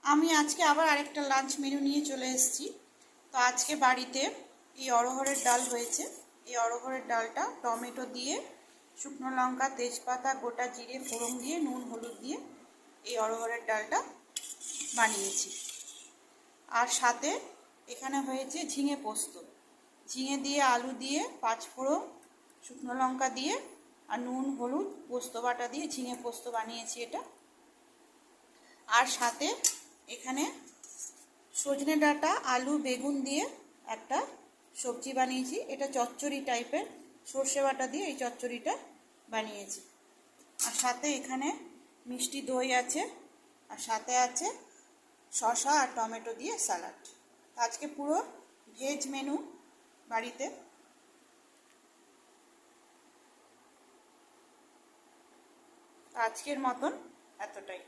আমি আজকে আবার আরেকটা লাঞ্চ মেনু নিয়ে চলে এসেছি। তো আজকে বাড়িতে এই অড়হরের ডাল হয়েছে। এই অড়হরের ডালটা টমেটো দিয়ে, শুকনো লঙ্কা, তেজপাতা, গোটা জিরে ফোড়ন দিয়ে, নুন হলুদ দিয়ে এই অড়হরের ডালটা বানিয়েছি। আর সাথে এখানে হয়েছে ঝিঙে পোস্ত। ঝিঙে দিয়ে, আলু দিয়ে, পাঁচফোড়ন, শুকনো লঙ্কা দিয়ে আর নুন হলুদ পোস্ত বাটা দিয়ে ঝিঙে পোস্ত বানিয়েছি এটা। আর সাথে এখানে সজনে ডাঁটা, আলু, বেগুন দিয়ে একটা সবজি বানিয়েছি। এটা চচ্চড়ি টাইপের, সর্ষে বাটা দিয়ে এই চচ্চড়িটা বানিয়েছি। আর সাথে এখানে মিষ্টি দই আছে, আর সাথে আছে শসা আর টমেটো দিয়ে স্যালাড। আজকে পুরো ভেজ মেনু বাড়িতে। আজকের মতন এতটাই।